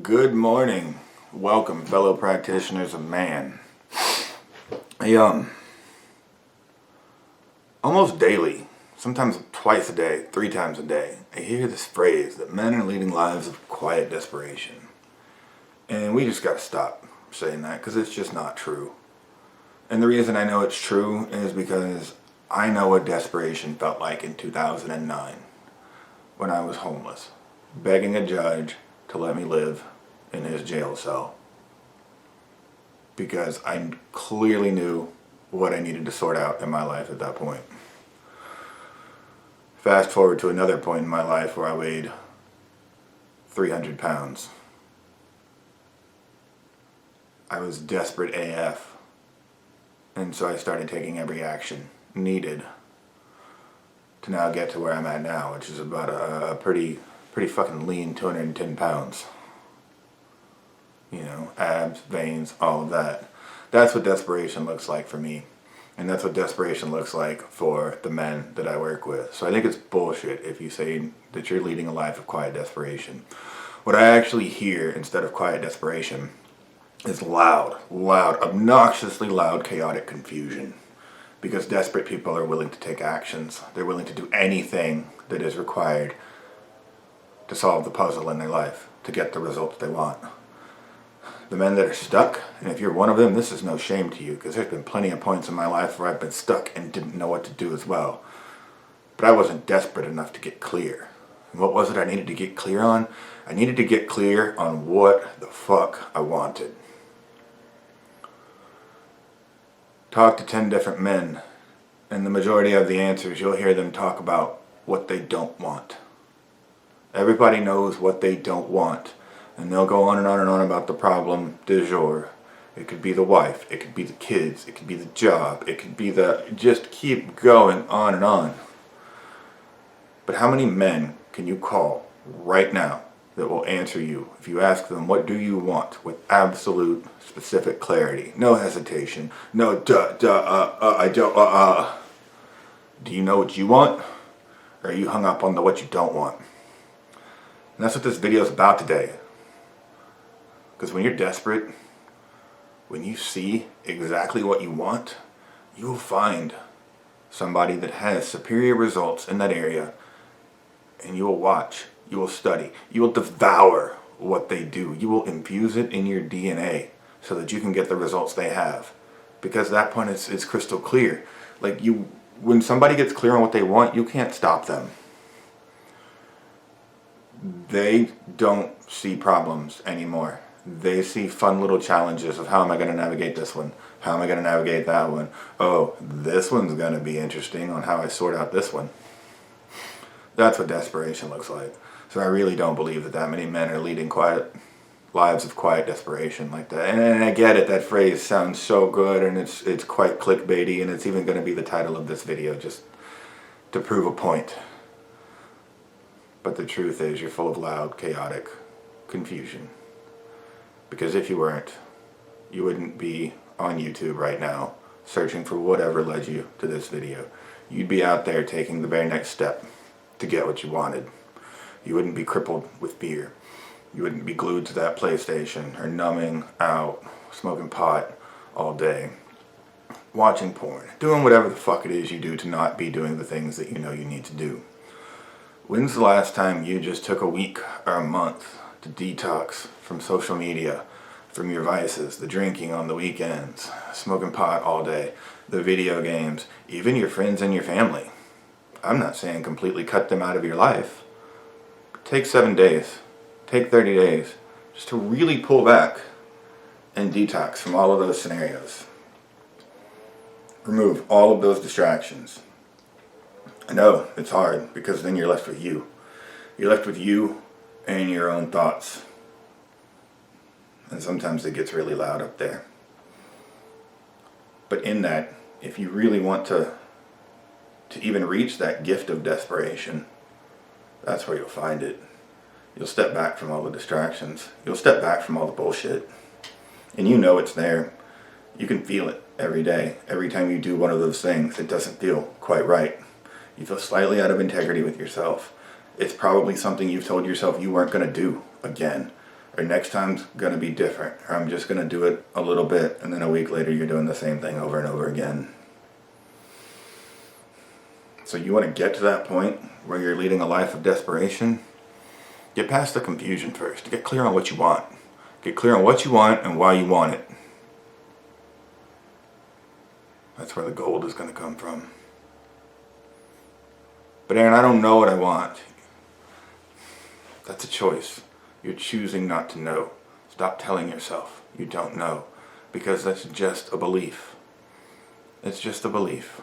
Good morning. Welcome, fellow practitioners of man. I almost daily, sometimes twice a day, 3 times a day, I hear this phrase that men are leading lives of quiet desperation. And we just gotta stop saying that because it's just not true. And the reason I know it's true is because I know what desperation felt like in 2009 when I was homeless, begging a judge to let me live in his jail cell because I clearly knew what I needed to sort out in my life at that point. Fast forward to another point in my life where I weighed 300 pounds. I was desperate AF, and so I started taking every action needed to now get to where I'm at now, which is about a pretty fucking lean 210 pounds. You know, abs, veins, all of that. That's what desperation looks like for me. And that's what desperation looks like for the men that I work with. So I think it's bullshit if you say that you're leading a life of quiet desperation. What I actually hear instead of quiet desperation is loud, obnoxiously loud, chaotic confusion. Because desperate people are willing to take actions. They're willing to do anything that is required to solve the puzzle in their life, to get the results they want. The men that are stuck, and if you're one of them, this is no shame to you, because there's been plenty of points in my life where I've been stuck and didn't know what to do as well. But I wasn't desperate enough to get clear. And what was it I needed to get clear on? I needed to get clear on what the fuck I wanted. Talk to 10 different men, and the majority of the answers, you'll hear them talk about what they don't want. Everybody knows what they don't want. And they'll go on and on and on about the problem du jour. It could be the wife, it could be the kids, it could be the job, it could be just keep going on and on. But how many men can you call right now that will answer you if you ask them, what do you want, with absolute specific clarity? No hesitation, no I don't, Do you know what you want? Or are you hung up on the what you don't want? And that's what this video is about today. Because when you're desperate, when you see exactly what you want, you will find somebody that has superior results in that area, and you will watch, you will study, you will devour what they do. You will infuse it in your DNA so that you can get the results they have. Because at that point it's crystal clear. When somebody gets clear on what they want, you can't stop them. They don't see problems anymore. They see fun little challenges of how am I going to navigate this one? How am I going to navigate that one? Oh, this one's going to be interesting on how I sort out this one. That's what desperation looks like. So I really don't believe that many men are leading quiet lives of quiet desperation like that. And I get it, that phrase sounds so good and it's quite clickbaity, and it's even going to be the title of this video just to prove a point. But the truth is, you're full of loud, chaotic confusion. Because if you weren't, you wouldn't be on YouTube right now searching for whatever led you to this video. You'd be out there taking the very next step to get what you wanted. You wouldn't be crippled with fear. You wouldn't be glued to that PlayStation or numbing out, smoking pot all day, watching porn, doing whatever the fuck it is you do to not be doing the things that you know you need to do. When's the last time you just took a week or a month to detox from social media, from your vices, the drinking on the weekends, smoking pot all day, the video games, even your friends and your family? I'm not saying completely cut them out of your life. Take 7 days, take 30 days, just to really pull back and detox from all of those scenarios. Remove all of those distractions. I know it's hard because then you're left with you. You're left with you and your own thoughts. And sometimes it gets really loud up there. But in that, if you really want to even reach that gift of desperation, that's where you'll find it. You'll step back from all the distractions. You'll step back from all the bullshit. And you know it's there. You can feel it every day. Every time you do one of those things, it doesn't feel quite right. You feel slightly out of integrity with yourself. It's probably something you've told yourself you weren't going to do again. or next time's gonna be different, or I'm just gonna do it a little bit, and then a week later you're doing the same thing over and over again. So you want to get to that point where you're leading a life of desperation? Get past the confusion first. Get clear on what you want. Get clear on what you want and why you want it. That's where the gold is going to come from. But Aaron, I don't know what I want. That's a choice. You're choosing not to know. Stop telling yourself you don't know, because that's just a belief. It's just a belief.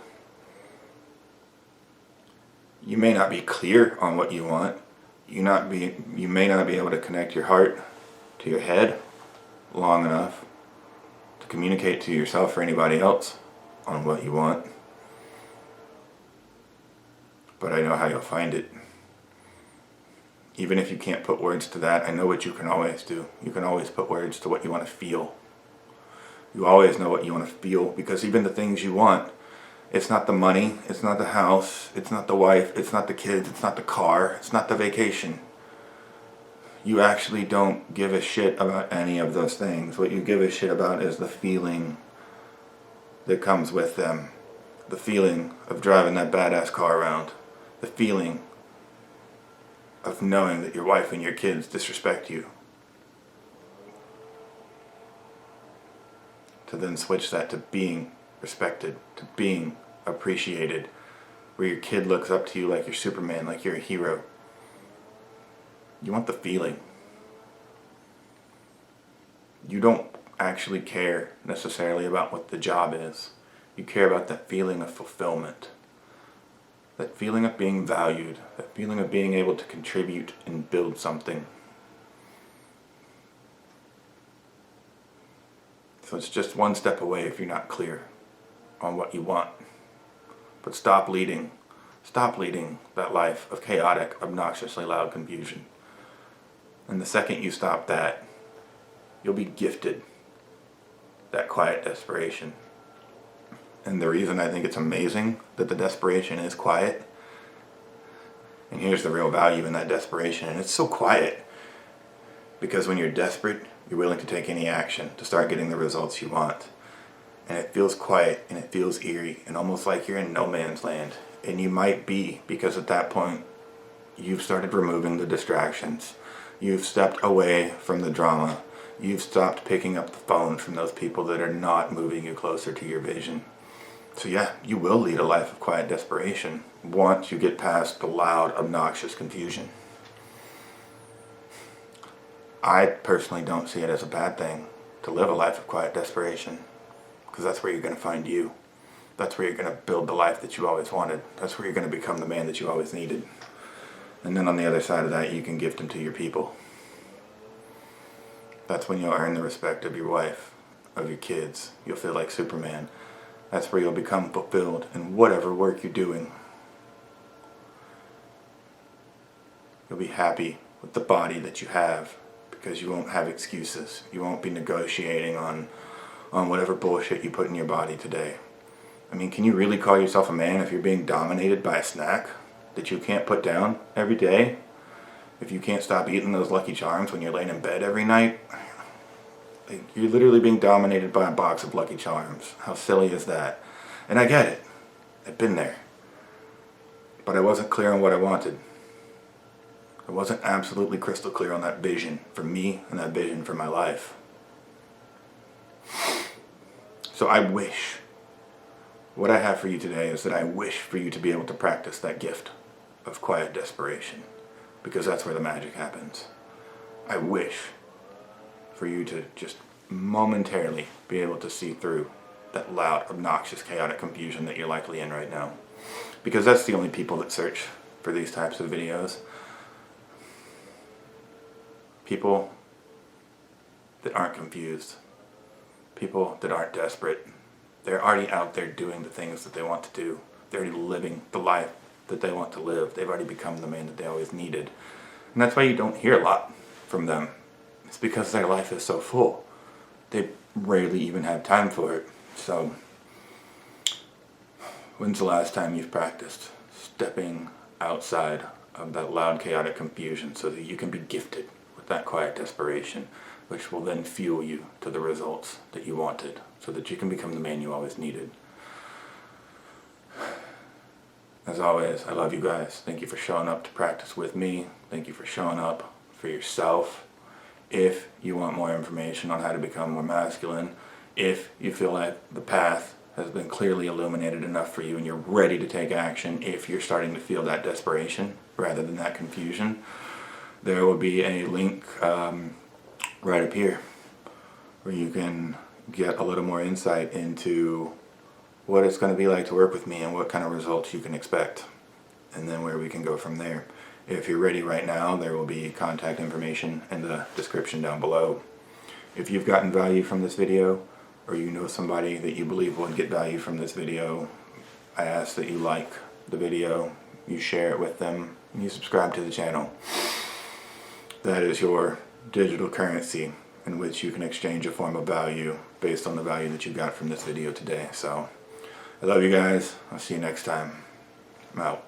You may not be clear on what you want. You may not be able to connect your heart to your head long enough to communicate to yourself or anybody else on what you want. But I know how you'll find it. Even if you can't put words to that, I know what you can always do. You can always put words to what you want to feel. You always know what you want to feel, because even the things you want, it's not the money, it's not the house, it's not the wife, it's not the kids, it's not the car, it's not the vacation. You actually don't give a shit about any of those things. What you give a shit about is the feeling that comes with them. The feeling of driving that badass car around. The feeling of knowing that your wife and your kids disrespect you. To then switch that to being respected, to being appreciated, where your kid looks up to you like you're Superman, like you're a hero. You want the feeling. You don't actually care necessarily about what the job is. You care about that feeling of fulfillment, that feeling of being valued, that feeling of being able to contribute and build something. So it's just one step away if you're not clear on what you want. But stop leading that life of chaotic, obnoxiously loud confusion. And the second you stop that, you'll be gifted that quiet desperation. And the reason I think it's amazing that the desperation is quiet, and here's the real value in that desperation, and it's so quiet, because when you're desperate, you're willing to take any action to start getting the results you want. And it feels quiet, and it feels eerie, and almost like you're in no man's land. And you might be, because at that point, you've started removing the distractions. You've stepped away from the drama. You've stopped picking up the phone from those people that are not moving you closer to your vision. So yeah, you will lead a life of quiet desperation once you get past the loud, obnoxious confusion. I personally don't see it as a bad thing to live a life of quiet desperation, because that's where you're going to find you. That's where you're going to build the life that you always wanted. That's where you're going to become the man that you always needed. And then on the other side of that, you can gift them to your people. That's when you'll earn the respect of your wife, of your kids. You'll feel like Superman. That's where you'll become fulfilled in whatever work you're doing. You'll be happy with the body that you have, because you won't have excuses. You won't be negotiating on whatever bullshit you put in your body today. I mean, can you really call yourself a man if you're being dominated by a snack that you can't put down every day? If you can't stop eating those Lucky Charms when you're laying in bed every night? Like, you're literally being dominated by a box of Lucky Charms. How silly is that? And I get it. I've been there. But I wasn't clear on what I wanted. I wasn't absolutely crystal clear on that vision for me and that vision for my life. So I wish, what I have for you today is that I wish for you to be able to practice that gift of quiet desperation, because that's where the magic happens. I wish for you to just momentarily be able to see through that loud, obnoxious, chaotic confusion that you're likely in right now, because that's the only people that search for these types of videos. People that aren't confused. People that aren't desperate. They're already out there doing the things that they want to do. They're already living the life that they want to live. They've already become the man that they always needed. And that's why you don't hear a lot from them. It's because their life is so full. They rarely even have time for it. So, when's the last time you've practiced stepping outside of that loud, chaotic confusion so that you can be gifted with that quiet desperation, which will then fuel you to the results that you wanted, so that you can become the man you always needed. As always, I love you guys. Thank you for showing up to practice with me. Thank you for showing up for yourself. If you want more information on how to become more masculine, if you feel like the path has been clearly illuminated enough for you and you're ready to take action, if you're starting to feel that desperation rather than that confusion, there will be a link right up here where you can get a little more insight into what it's going to be like to work with me and what kind of results you can expect, and then where we can go from there. If you're ready right now, there will be contact information in the description down below. If you've gotten value from this video, or you know somebody that you believe will get value from this video, I ask that you like the video, you share it with them, and you subscribe to the channel. That is your digital currency in which you can exchange a form of value based on the value that you got from this video today. So, I love you guys. I'll see you next time. I'm out.